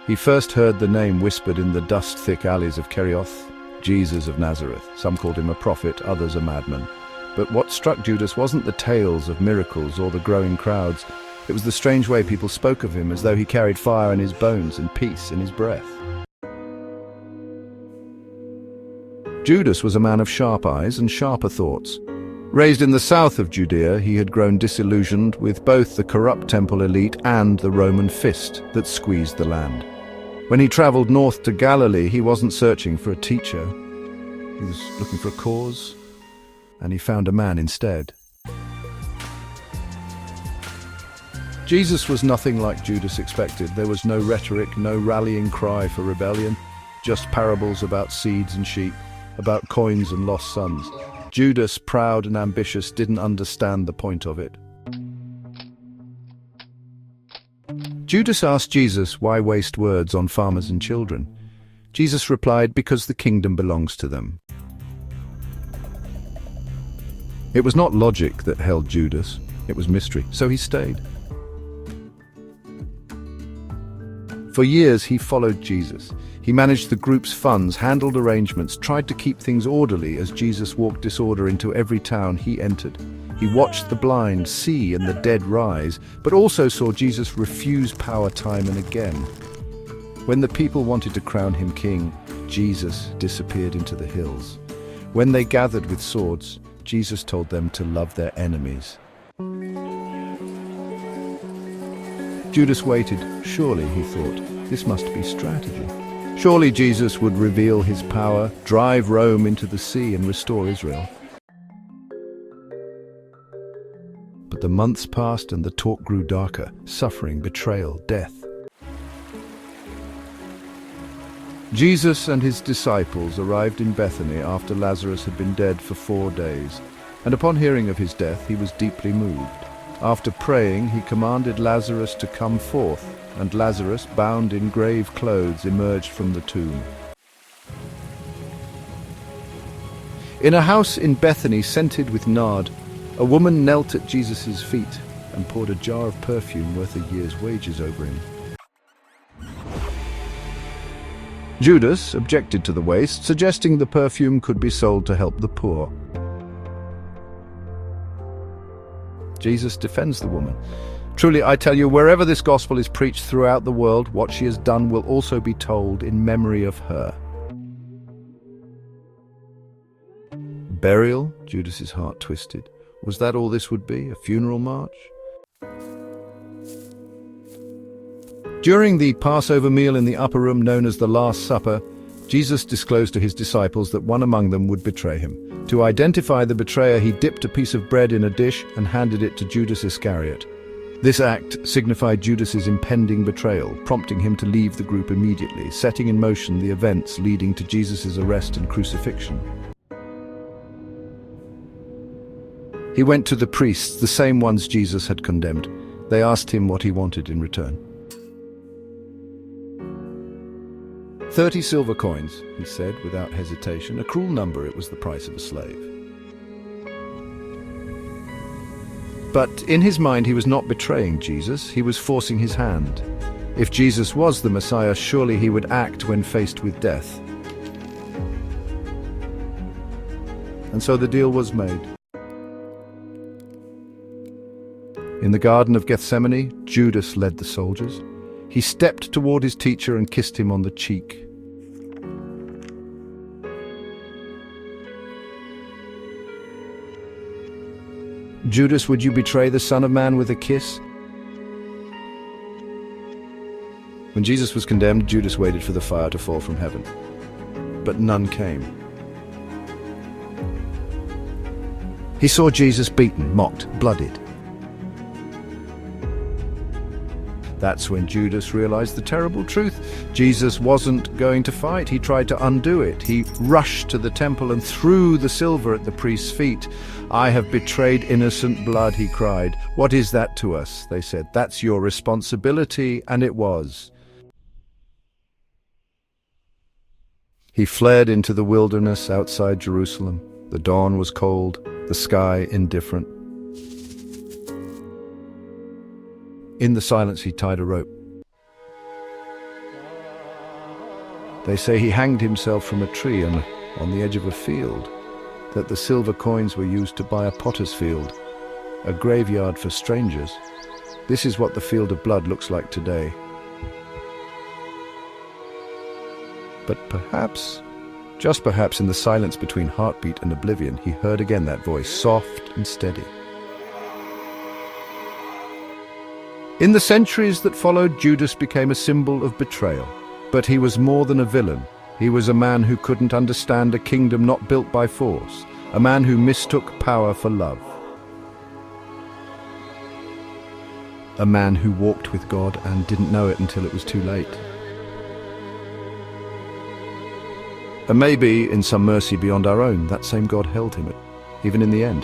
He first heard the name whispered in the dust-thick alleys of Kerioth, Jesus of Nazareth. Some called him a prophet, others a madman. But what struck Judas wasn't the tales of miracles or the growing crowds. It was the strange way people spoke of him, as though he carried fire in his bones and peace in his breath. Judas was a man of sharp eyes and sharper thoughts. Raised in the south of Judea, he had grown disillusioned with both the corrupt temple elite and the Roman fist that squeezed the land. When he traveled north to Galilee, he wasn't searching for a teacher. He was looking for a cause, and he found a man instead. Jesus was nothing like Judas expected. There was no rhetoric, no rallying cry for rebellion, just parables about seeds and sheep, about coins and lost sons. Judas, proud and ambitious, didn't understand the point of it. Judas asked Jesus, why waste words on farmers and children? Jesus replied, because the kingdom belongs to them. It was not logic that held Judas, it was mystery, so he stayed. For years he followed Jesus. He managed the group's funds, handled arrangements, tried to keep things orderly as Jesus walked disorder into every town he entered. He watched the blind see and the dead rise, but also saw Jesus refuse power time and again. When the people wanted to crown him king, Jesus disappeared into the hills. When they gathered with swords, Jesus told them to love their enemies. Judas waited. Surely, he thought, this must be strategy. Surely Jesus would reveal his power, drive Rome into the sea and restore Israel. But the months passed and the talk grew darker. Suffering, betrayal, death. Jesus and his disciples arrived in Bethany after Lazarus had been dead for 4 days. And upon hearing of his death, he was deeply moved. After praying, he commanded Lazarus to come forth, and Lazarus, bound in grave clothes, emerged from the tomb. In a house in Bethany scented with nard, a woman knelt at Jesus' feet and poured a jar of perfume worth a year's wages over him. Judas objected to the waste, suggesting the perfume could be sold to help the poor. Jesus defends the woman. Truly, I tell you, wherever this gospel is preached throughout the world, what she has done will also be told in memory of her. Burial? Judas's heart twisted. Was that all this would be? A funeral march? During the Passover meal in the upper room known as the Last Supper, Jesus disclosed to his disciples that one among them would betray him. To identify the betrayer, he dipped a piece of bread in a dish and handed it to Judas Iscariot. This act signified Judas's impending betrayal, prompting him to leave the group immediately, setting in motion the events leading to Jesus' arrest and crucifixion. He went to the priests, the same ones Jesus had condemned. They asked him what he wanted in return. 30 silver coins, he said without hesitation. A cruel number, it was the price of a slave. But in his mind he was not betraying Jesus, he was forcing his hand. If Jesus was the Messiah, surely he would act when faced with death. And so the deal was made. In the Garden of Gethsemane, Judas led the soldiers. He stepped toward his teacher and kissed him on the cheek. Judas, would you betray the Son of Man with a kiss? When Jesus was condemned, Judas waited for the fire to fall from heaven. But none came. He saw Jesus beaten, mocked, bloodied. That's when Judas realized the terrible truth. Jesus wasn't going to fight. He tried to undo it. He rushed to the temple and threw the silver at the priest's feet. "I have betrayed innocent blood," he cried. "What is that to us?" they said. "That's your responsibility," and it was. He fled into the wilderness outside Jerusalem. The dawn was cold, the sky indifferent. In the silence he tied a rope. They say he hanged himself from a tree and on the edge of a field, that the silver coins were used to buy a potter's field, a graveyard for strangers. This is what the field of blood looks like today. But perhaps, just perhaps, in the silence between heartbeat and oblivion, he heard again that voice, soft and steady. In the centuries that followed, Judas became a symbol of betrayal. But he was more than a villain. He was a man who couldn't understand a kingdom not built by force, a man who mistook power for love. A man who walked with God and didn't know it until it was too late. And maybe, in some mercy beyond our own, that same God held him, even in the end.